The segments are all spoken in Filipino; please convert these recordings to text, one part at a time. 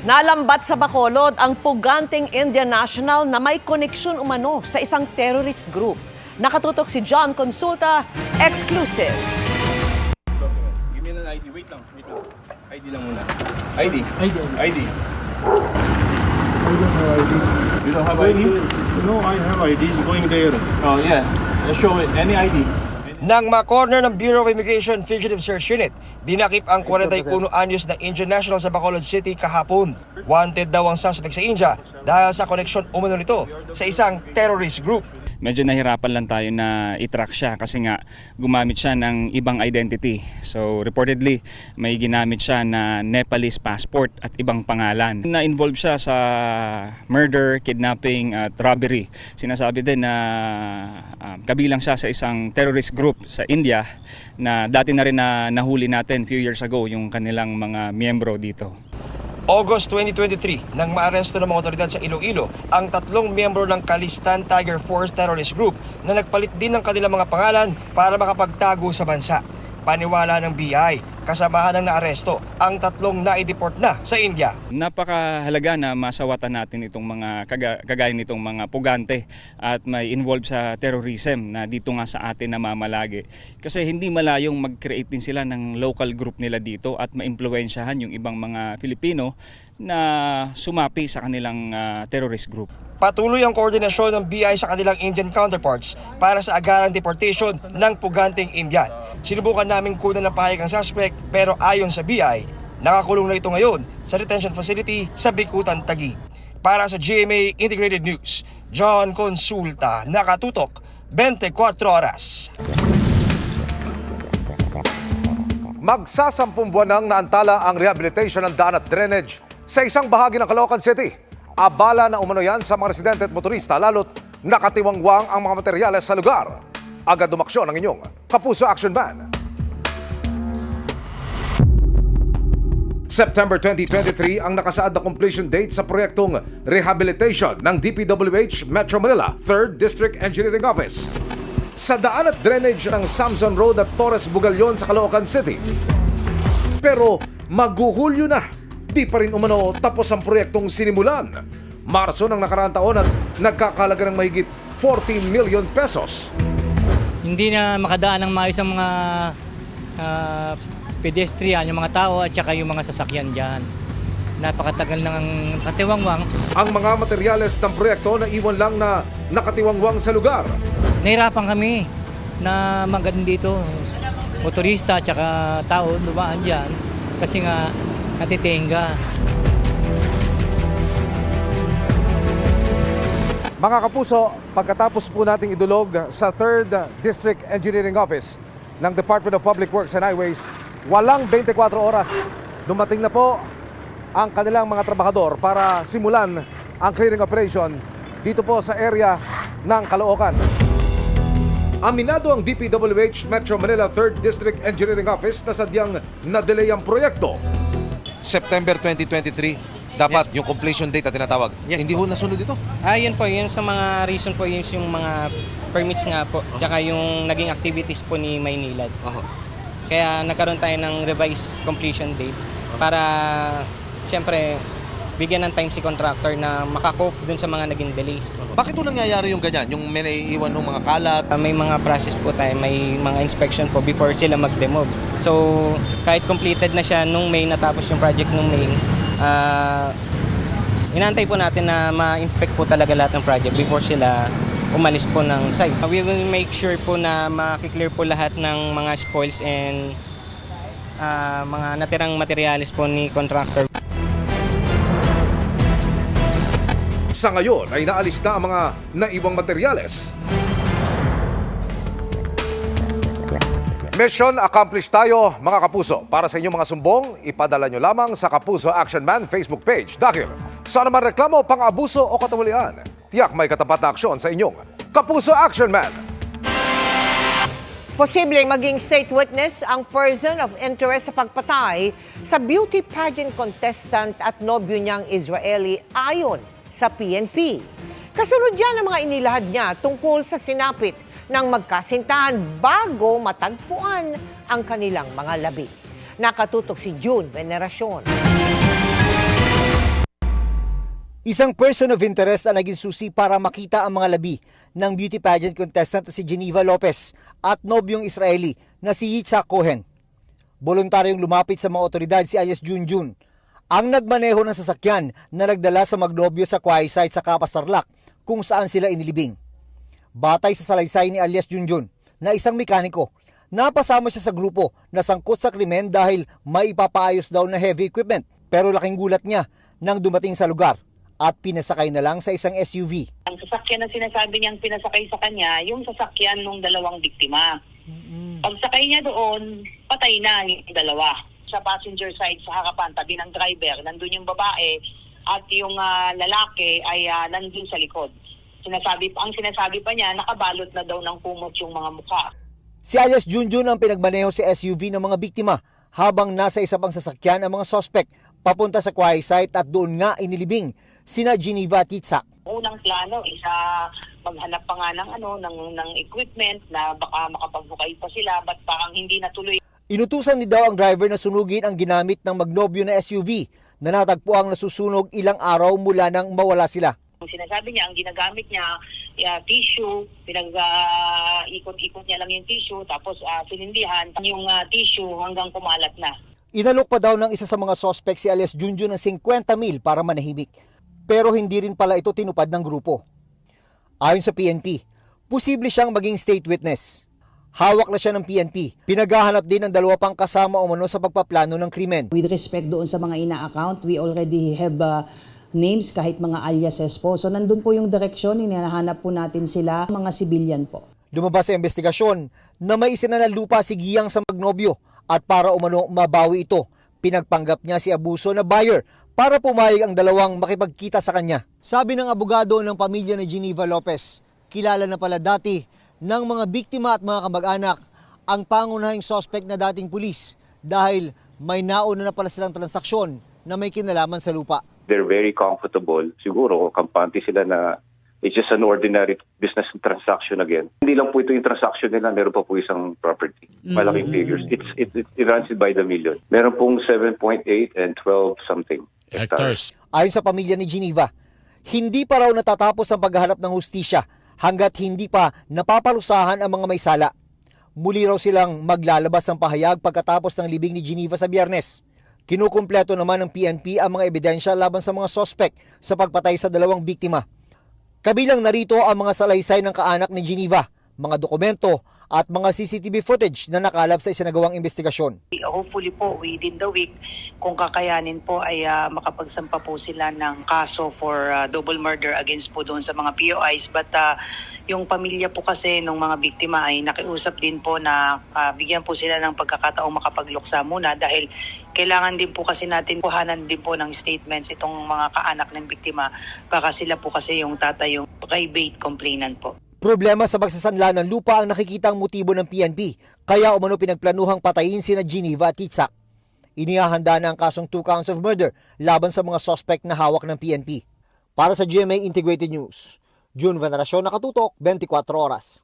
Nalambat sa Bacolod ang puganteng Indian national na may koneksyon umano sa isang terrorist group. Nakatutok si John Consulta, exclusive. Give me an ID. Wait lang. ID lang muna. ID. ID. ID. I don't have ID. You don't have ID? No, I have ID. Going there. Oh, yeah. Let's show it. Any ID. Nang ma-corner ng Bureau of Immigration Fugitive Search Unit, dinakip ang 41 anyos na Indian national sa Bacolod City kahapon. Wanted daw ang suspect sa India dahil sa koneksyon umano nito sa isang terrorist group. Medyo nahirapan lang tayo na i-track siya kasi nga gumamit siya ng ibang identity. So reportedly may ginamit siya na Nepalese passport at ibang pangalan. Na-involve siya sa murder, kidnapping at robbery. Sinasabi din na kabilang siya sa isang terrorist group sa India na dati na rin na nahuli natin few years ago yung kanilang mga miyembro dito. August 2023, nang maaresto ng mga otoridad sa Iloilo ang 3 miyembro ng Kalistan Tiger Force terrorist group na nagpalit din ng kanilang mga pangalan para makapagtago sa bansa. Paniwala ng BI, kasamahan ng naaresto ang 3 na-deport na sa India. Napakahalaga na masawatan natin itong mga kagaya nitong mga pugante at may involved sa terrorism na dito nga sa atin namamalagi. Kasi hindi malayong mag-create din sila ng local group nila dito at maimpluwensyahan yung ibang mga Filipino na sumapi sa kanilang terrorist group. Patuloy ang koordinasyon ng BI sa kanilang Indian counterparts para sa agarang deportation ng puganteng Indian. Sinubukan namin kunan ng pahayag ang suspect pero ayon sa BI, nakakulong na ito ngayon sa detention facility sa Bikutan, Taguig. Para sa GMA Integrated News, John Consulta, nakatutok 24 oras. Magsasampung buwan nang naantala ang rehabilitation ng daan at drainage sa isang bahagi ng Caloocan City. Abala na umano yan sa mga residente at motorista lalo't nakatiwangwang ang mga materyales sa lugar. Agad dumaksyon ang inyong Kapuso Action Man. September 2023 ang nakasaad na completion date sa proyektong rehabilitation ng DPWH Metro Manila 3rd District Engineering Office sa daan at drainage ng Samson Road at Torres Bugalyon sa Caloocan City. Pero maghuhulyo na, di pa rin umano tapos ang proyektong sinimulan. Marso ng nakaraang taon at nagkakalaga ng mahigit 14 million pesos. Hindi na makadaan ng maayos ang mga pedestrian, yung mga tao at saka yung mga sasakyan dyan. Napakatagal ng nakatiwangwang. Ang mga materyales ng proyekto na iwan lang na nakatiwangwang sa lugar. Nahirapan kami na magandang dito. Motorista at saka tao dumaan dyan kasi nga natitenga. Mga kapuso, pagkatapos po nating idulog sa 3rd District Engineering Office ng Department of Public Works and Highways, walang 24 oras. Dumating na po ang kanilang mga trabahador para simulan ang clearing operation dito po sa area ng Caloocan. Aminado ang DPWH Metro Manila 3rd District Engineering Office na sadyang na-delay ang proyekto. September 2023, dapat yung completion date na tinatawag. Yes, Hindi po. ho nasunod ito. Yun po, yun sa mga reason po, yun yung mga permits nga po, tsaka yung naging activities po ni Maynilad. Kaya nagkaroon tayo ng revised completion date para, syempre, bigyan ng time si contractor na makakope dun sa mga naging delays. Bakit ho nangyayari yung ganyan? Yung may naiiwan ng mga kalat? May mga process po tayo, may mga inspection po before sila mag-demove. So, kahit completed na siya nung May, natapos yung project nung May, inaantay po natin na ma-inspect po talaga lahat ng project before sila umalis po ng site. We will make sure po na makiklear po lahat ng mga spoils and mga natirang materyales po ni contractor. Sa ngayon ay naalis na ang mga naiwang materyales. Mission accomplished tayo, mga kapuso. Para sa inyong mga sumbong, ipadala nyo lamang sa Kapuso Action Man Facebook page. Dahil sa naman reklamo, pang-abuso o katuwalian, tiyak may katapat na aksyon sa inyong Kapuso Action Man. Posibleng maging state witness ang person of interest sa pagpatay sa beauty pageant contestant at nobyo niyang Israeli ayon sa PNP. Kasunod yan ang mga inilahad niya tungkol sa sinapit ng magkasintahan bago matagpuan ang kanilang mga labi. Nakatutok si June Veneracion. Isang person of interest ang naging susi para makita ang mga labi ng beauty pageant contestant na si Geneva Lopez at nobyong Israeli na si Yitzhak Cohen. Voluntaryong lumapit sa mga otoridad si alias Junjun, ang nagmaneho ng sasakyan na nagdala sa magnobyo sa Kauai site sa Kapas Tarlac kung saan sila inilibing. Batay sa salaysay ni alias Junjun na isang mekaniko, napasama siya sa grupo na sangkot sa krimen dahil may ipapaayos daw na heavy equipment. Pero laking gulat niya nang dumating sa lugar at pinasakay na lang sa isang SUV. Ang sasakyan na sinasabi niyang pinasakay sa kanya, yung sasakyan ng dalawang biktima. Pagsakay niya doon, patay na yung dalawa. Sa passenger side sa harapan, tabi ng driver, nandun yung babae at yung lalaki ay nandun sa likod. Ang sinasabi pa niya, nakabalot na daw ng kumot yung mga mukha. Si alias Junjun ang pinagmaneho sa SUV ng mga biktima habang nasa isa pang sasakyan ang mga sospek papunta sa Kauai site at doon nga inilibing sina Geneva at Yitzhak. Unang plano isa maghanap pa nga ng equipment na baka makapagbukay pa sila, but parang hindi natuloy. Inutusan ni daw ang driver na sunugin ang ginamit ng magnobyo na SUV na natagpuang nasusunog ilang araw mula nang mawala sila. Ang sinasabi niya, ang ginagamit niya, tissue, ikot-ikot niya lang yung tissue, tapos sinindihan yung tissue hanggang kumalat na. Inalok pa daw ng isa sa mga suspect si alias Junjun ng 50,000 para manahimik. Pero hindi rin pala ito tinupad ng grupo. Ayon sa PNP, posible siyang maging state witness. Hawak na siya ng PNP. Pinaghahanap din ng dalawa pang kasama umano sa pagpaplano ng krimen. With respect doon sa mga ina-account, we already have names kahit mga aliases po. So nandun po yung direksyon, hinahanap po natin sila, mga civilian po. Lumabas sa investigasyon na may isinanalupa si Giyang sa magnobyo at para umano mabawi ito, pinagpanggap niya si abuso na buyer para pumayag ang dalawang makipagkita sa kanya. Sabi ng abogado ng pamilya ni Geneva Lopez, kilala na pala dati ng mga biktima at mga kamag-anak ang pangunahing suspect na dating pulis dahil may nauna na pala silang transaksyon na may kinalaman sa lupa. They're very comfortable. Siguro, kampante sila na it's just an ordinary business transaction again. Hindi lang po ito yung transaction nila, meron pa po isang property. Malaking figures. It runs it by the million. Meron pong 7.8 and 12 something hectares. Ayon sa pamilya ni Geneva, hindi pa raw natatapos ang paghahanap ng hustisya hanggat hindi pa napaparusahan ang mga may sala. Muli raw silang maglalabas ng pahayag pagkatapos ng libing ni Geneva sa Biyernes. Kinukumpleto naman ng PNP ang mga ebidensya laban sa mga sospek sa pagpatay sa dalawang biktima. Kabilang narito ang mga salaysay ng kaanak ni Geneva, mga dokumento at mga CCTV footage na nakalap sa isinagawang investigasyon. Hopefully po within the week, kung kakayanin po ay makapagsampa po sila ng kaso for double murder against po doon sa mga POIs. But yung pamilya po kasi ng mga biktima ay nakiusap din po na bigyan po sila ng pagkakataong makapagluksa muna dahil kailangan din po kasi natin kuhanan din po ng statements itong mga kaanak ng biktima. Baka sila po kasi yung tatay yung private complainant po. Problema sa pagsasanla ng lupa ang nakikitang motibo ng PNP, kaya umano pinagplanuhang patayin sina Geneva at Yitzhak. Inihahanda na ang kasong 2 counts of murder laban sa mga suspect na hawak ng PNP. Para sa GMA Integrated News, June Veneracion, nakatutok, 24 oras.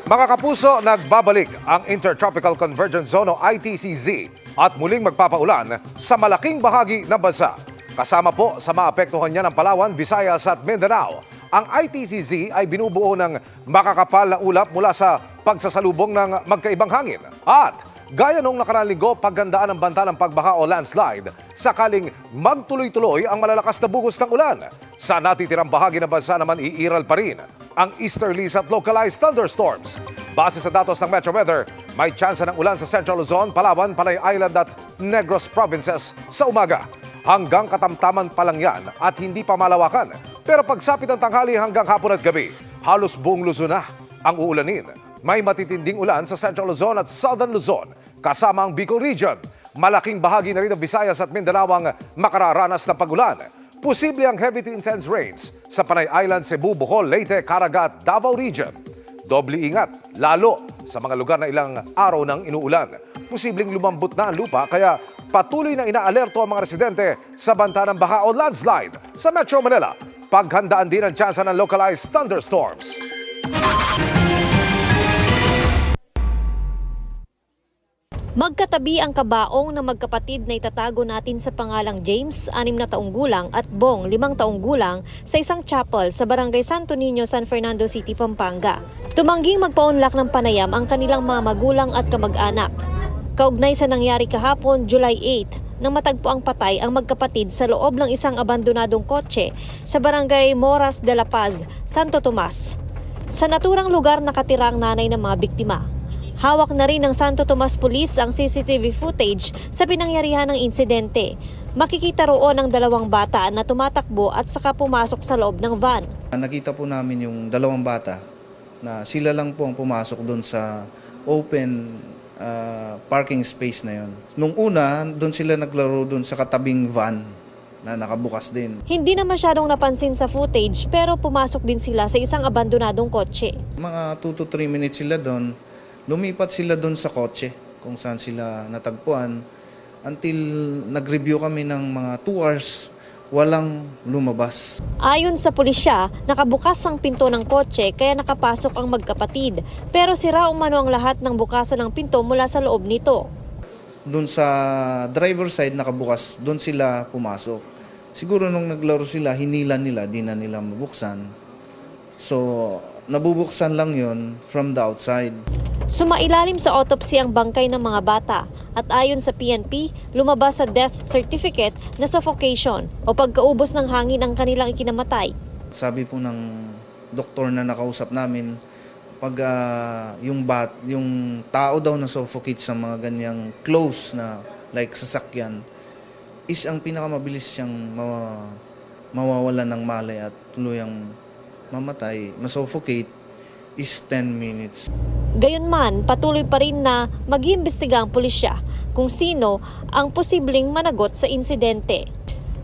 Mga kapuso, nagbabalik ang Intertropical Convergence Zone o ITCZ at muling magpapaulan sa malaking bahagi ng bansa. Kasama po sa maapektuhan niya ng Palawan, Visayas at Mindanao. Ang ITCZ ay binubuo ng makakapal na ulap mula sa pagsasalubong ng magkaibang hangin. At gaya noong nakaraang linggo, paggandaan ng banta ng pagbaha o landslide sakaling magtuloy-tuloy ang malalakas na buhos ng ulan. Sa natitirang bahagi ng bansa naman iiral pa rin ang easterlies at localized thunderstorms. Base sa datos ng Metro Weather, may tsansa ng ulan sa Central Luzon, Palawan, Panay Island at Negros provinces sa umaga. Hanggang katamtaman pa lang yan at hindi pa malawakan. Pero pagsapit ng tanghali hanggang hapon at gabi, halos buong Luzon na ang uulanin. May matitinding ulan sa Central Luzon at Southern Luzon, kasama ang Bicol Region. Malaking bahagi na rin ng Visayas at Mindanao ang makararanas ng pagulan. Posible ang heavy to intense rains sa Panay Island, Cebu, Bohol, Leyte, Caraga at Davao Region. Doble ingat, lalo sa mga lugar na ilang araw ng inuulan. Posibleng lumambot na ang lupa kaya patuloy na inaalerto ang mga residente sa banta ng baha o landslide. Sa Metro Manila, paghandaan din ang tsansa ng localized thunderstorms. Magkatabi ang kabaong na magkapatid na itatago natin sa pangalang James, 6 na taong gulang, at Bong, 5 taong gulang, sa isang chapel sa Barangay Santo Niño, San Fernando City, Pampanga. Tumangging magpaunlak ng panayam ang kanilang mga magulang at kamag-anak. Kaugnay sa nangyari kahapon, July 8, nang matagpo ang patay ang magkapatid sa loob ng isang abandonadong kotse sa Barangay Moras de la Paz, Santo Tomas. Sa naturang lugar nakatira ang nanay ng mga biktima. Hawak na rin ng Santo Tomas Police ang CCTV footage sa pinangyarihan ng insidente. Makikita roon ang 2 bata na tumatakbo at saka pumasok sa loob ng van. Nakita po namin yung 2 bata na sila lang po ang pumasok doon sa open parking space na yon. Nung una, doon sila naglaro doon sa katabing van na nakabukas din. Hindi na masyadong napansin sa footage pero pumasok din sila sa isang abandonadong kotse. Mga 2 to 3 minutes sila doon. Lumipat sila doon sa kotse kung saan sila natagpuan until nag-review kami ng mga 2 hours, walang lumabas. Ayon sa pulisya, nakabukas ang pinto ng kotse kaya nakapasok ang magkapatid. Pero sira umano ang lahat ng bukasan ng pinto mula sa loob nito. Doon sa driver side nakabukas, doon sila pumasok. Siguro nung naglaro sila, hinila nila, di na nila mabuksan. So, nabubuksan lang yon from the outside. Sumailalim sa autopsy ang bangkay ng mga bata at ayon sa PNP, lumabas sa death certificate na suffocation o pagkaubos ng hangin ang kanilang ikinamatay. Sabi po ng doktor na nakausap namin, pag yung tao daw na suffocate sa mga ganyang close na like sasakyan, is ang pinakamabilis siyang mawawalan ng malay at tuluyang mamatay, masuffocate is 10 minutes. Gayunman, patuloy pa rin na mag-iimbestiga ang pulisya kung sino ang posibleng managot sa insidente.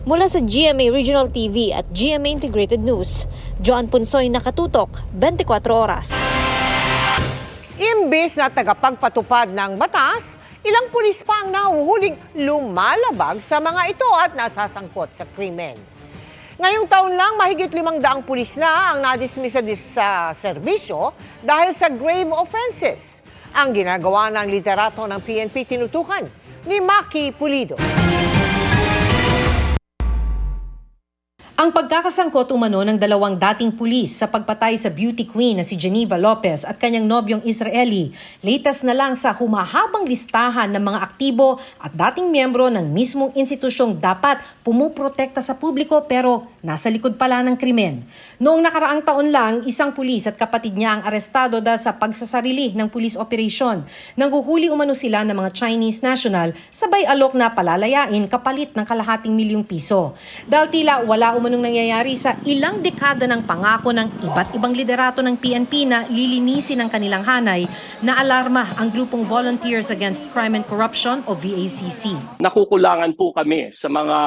Mula sa GMA Regional TV at GMA Integrated News, Joan Punsoy, Nakatutok, 24 Oras. Imbis na tagapagpatupad ng batas, ilang pulis pa ang nahuhuling lumalabag sa mga ito at nasasangkot sa krimen. Ngayong taon lang, mahigit 500 pulis na ang nadismisa sa serbisyo dahil sa grave offenses. Ang ginagawa ng liderato ng PNP tinutukan ni Maki Pulido. Ang pagkakasangkot umano ng 2 dating pulis sa pagpatay sa beauty queen na si Geneva Lopez at kanyang nobyong Israeli, latest na lang sa humahabang listahan ng mga aktibo at dating miyembro ng mismong institusyong dapat pumuprotekta sa publiko pero nasa likod pala ng krimen. Noong nakaraang taon lang, isang pulis at kapatid niya ang arestado dahil sa pagsasarili ng police operation. Nanghuhuli umano sila ng mga Chinese national sabay alok na palalayain kapalit ng ₱250,000. Dahil tila wala umano nung nangyayari sa ilang dekada ng pangako ng iba't ibang liderato ng PNP na lilinisin ang kanilang hanay, na alarma ang grupong Volunteers Against Crime and Corruption o VACC. Nakukulangan po kami sa mga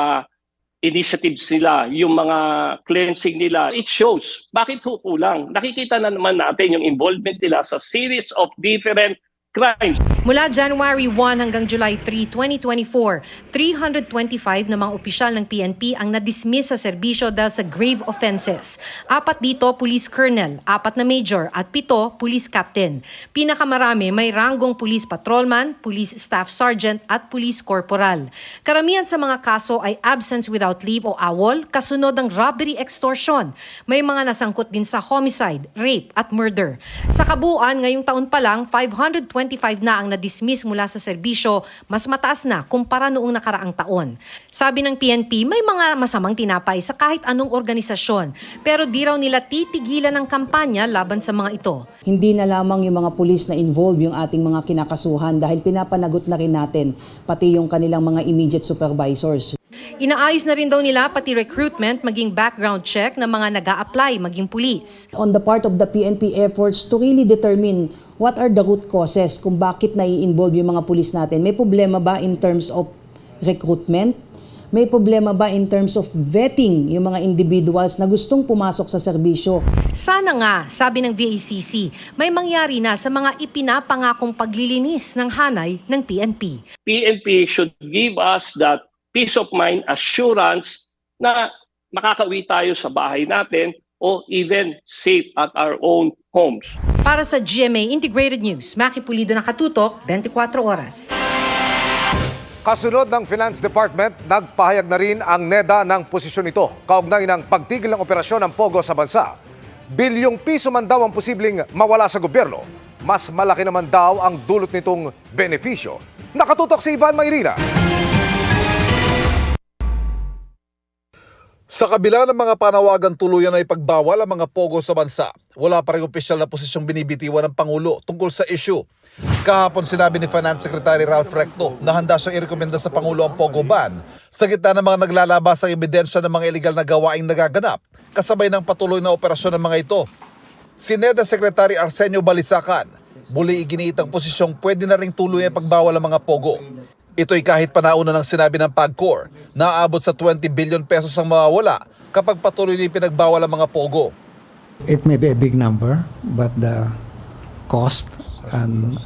initiatives nila, yung mga cleansing nila. It shows. Bakit po kulang? Nakikita na naman natin yung involvement nila sa series of different crimes. Mula January 1 hanggang July 3, 2024, 325 na mga opisyal ng PNP ang nadismiss sa serbisyo dahil sa grave offenses. 4 dito, police colonel, 4 na major, at 7, police captain. Pinakamarami may ranggong police patrolman, police staff sergeant, at police corporal. Karamihan sa mga kaso ay absence without leave o AWOL, kasunod ng robbery extortion. May mga nasangkot din sa homicide, rape, at murder. Sa kabuuan, ngayong taon pa lang, 525 na ang na-dismiss mula sa serbisyo, mas mataas na kumpara noong nakaraang taon. Sabi ng PNP, may mga masamang tinapay sa kahit anong organisasyon, pero di raw nila titigilan ng kampanya laban sa mga ito. Hindi na lamang yung mga pulis na involved yung ating mga kinakasuhan dahil pinapanagot na rin natin pati yung kanilang mga immediate supervisors. Inaayos na rin daw nila pati recruitment maging background check ng mga nag-a-apply maging pulis. On the part of the PNP efforts to really determine what are the root causes kung bakit nai-involve yung mga pulis natin. May problema ba in terms of recruitment? May problema ba in terms of vetting yung mga individuals na gustong pumasok sa serbisyo? Sana nga, sabi ng VACC, may mangyari na sa mga ipinapangakong paglilinis ng hanay ng PNP. PNP should give us that peace of mind, assurance na makakauwi tayo sa bahay natin o even safe at our own homes. Para sa GMA Integrated News, Maki Pulido, Nakatutok, 24 Oras. Kasunod ng Finance Department, nagpahayag na rin ang NEDA ng posisyon ito kaugnay ng pagtigil ng operasyon ng Pogo sa bansa. Bilyong piso man daw ang posibleng mawala sa gobyerno. Mas malaki naman daw ang dulot nitong benepisyo. Nakatutok si Ivan Mayrina. Sa kabila ng mga panawagan tuluyan na ipagbawal ang mga pogo sa bansa, wala pa rin opisyal na posisyong binibitiwan ng Pangulo tungkol sa issue. Kahapon sinabi ni Finance Secretary Ralph Recto na handa siyang irekomenda sa Pangulo ang pogo ban sa gitna ng mga naglalabas ang ebidensya ng mga iligal na gawaing nagaganap kasabay ng patuloy na operasyon ng mga ito. Si NEDA Secretary Arsenio Balisacan, muli iginiit ang posisyong pwede na ring tuluyan ipagbawal ang mga pogo. Ito'y kahit panauna ng sinabi ng PAGCOR na aabot sa 20 billion pesos ang mawawala kapag patuloy na pinagbawal ang mga pogo. It may be a big number, but the cost and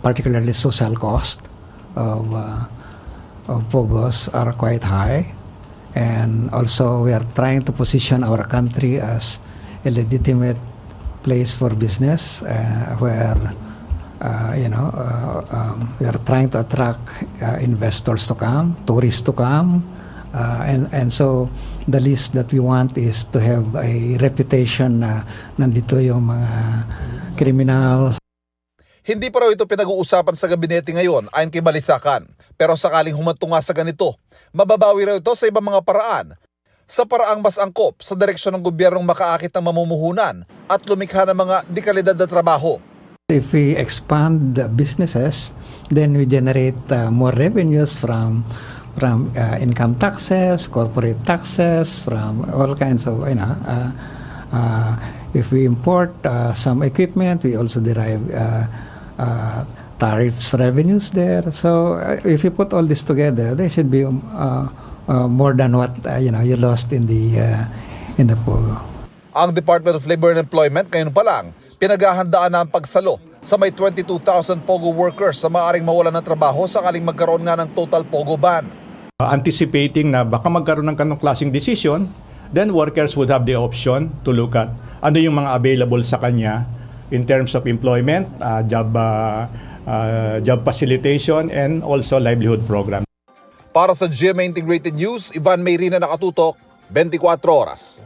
particularly social cost of pogos are quite high, and also we are trying to position our country as a legitimate place for business where we are trying to attract investors to come, tourists to come, and so the least that we want is to have a reputation na nandito yung mga criminals. Hindi pa raw ito pinag-uusapan sa gabinete ngayon ayon kay Balisacan. Pero sakaling humanto nga sa ganito, mababawi raw ito sa ibang mga paraan. Sa paraang mas angkop sa direksyon ng gobyernong makaakit ng mamumuhunan at lumikha ng mga dekalidad na trabaho. If we expand the businesses, then we generate more revenues from income taxes, corporate taxes, from all kinds of, if we import some equipment, we also derive tariffs revenues there. So if you put all this together, there should be more than what you lost in the POGO. Ang Department of Labor and Employment ngayon pa lang pinaghahandaan na ang pagsalo sa may 22,000 POGO workers sa maaaring mawalan ng trabaho sakaling magkaroon nga ng total POGO ban. Anticipating na baka magkaroon ng kanong klaseng decision, then workers would have the option to look at ano yung mga available sa kanya in terms of employment, job facilitation, and also livelihood program. Para sa GMA Integrated News, Ivan Mayrina, nakatutok, 24 oras.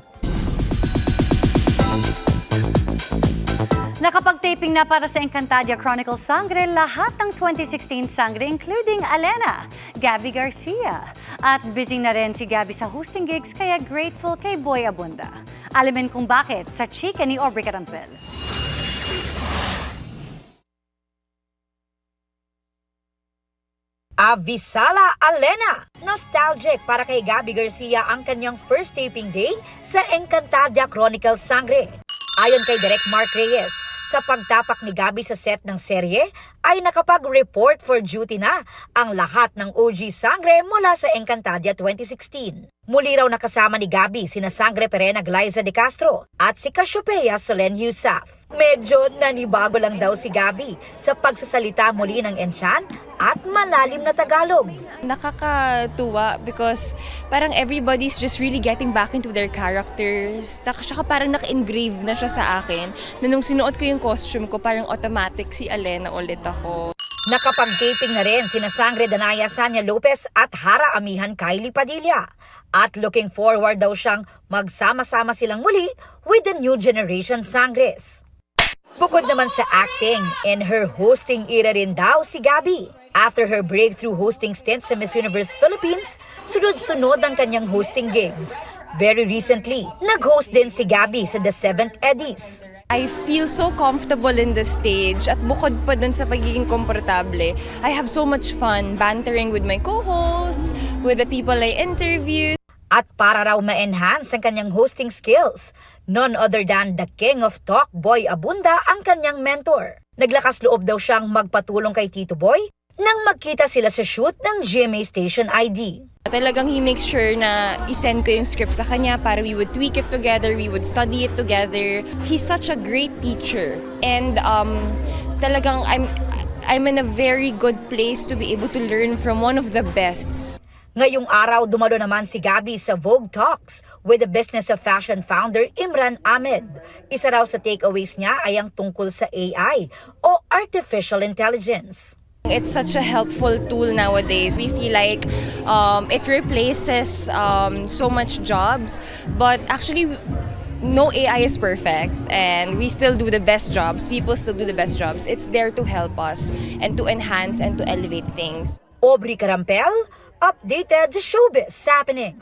Nakapag-taping na para sa Encantadia Chronicles Sangre lahat ng 2016 Sangre including Alena, Gabby Garcia. At busy na rin si Gabby sa hosting gigs kaya grateful kay Boy Abunda. Alamin kung bakit sa chika ni Aubrey Carampel. Avisala Alena! Nostalgic para kay Gabby Garcia ang kanyang first taping day sa Encantadia Chronicles Sangre. Ayon kay Direk Mark Reyes, sa pagtapak ni Gabby sa set ng serye, ay nakapag-report for duty na ang lahat ng OG Sangre mula sa Encantadia 2016. Muli raw nakasama ni Gabby sina Sangre Perena Glyza de Castro at si Cassiopeia Solen Yusaf. Medyo nanibago lang daw si Gabby sa pagsasalita muli ng Enchan at malalim na Tagalog. Nakakatuwa because parang everybody's just really getting back into their characters. Saka parang naka-engrave na siya sa akin na nung sinuot ko yung costume ko, parang automatic si Alena ulit ako. Nakapag-taping na rin sina Sangre Danaya Sanya Lopez at Hara Amihan Kylie Padilla. At looking forward daw siyang magsama-sama silang muli with the new generation Sangres. Bukod naman sa acting, in her hosting era rin daw si Gabby. After her breakthrough hosting stint sa Miss Universe Philippines, sunod-sunod ang kanyang hosting gigs. Very recently, nag-host din si Gabby sa The 7th Eddies. I feel so comfortable in the stage at bukod pa dun sa pagiging komportable, I have so much fun bantering with my co-hosts, with the people I interview. At para raw ma-enhance ang kanyang hosting skills, none other than the King of Talk, Boy Abunda, ang kanyang mentor. Naglakas loob daw siyang magpatulong kay Tito Boy nang magkita sila sa shoot ng GMA Station ID. Talagang he makes sure na isend ko yung script sa kanya para we would tweak it together, we would study it together. He's such a great teacher and talagang I'm in a very good place to be able to learn from one of the bests. Ngayong araw, dumalo naman si Gabby sa Vogue Talks with the Business of Fashion founder Imran Ahmed. Isa raw sa takeaways niya ay ang tungkol sa AI o Artificial Intelligence. It's such a helpful tool nowadays. We feel like it replaces so much jobs, but actually no AI is perfect and we still do the best jobs. People still do the best jobs. It's there to help us and to enhance and to elevate things. Aubrey Carampel, updated showbiz happening.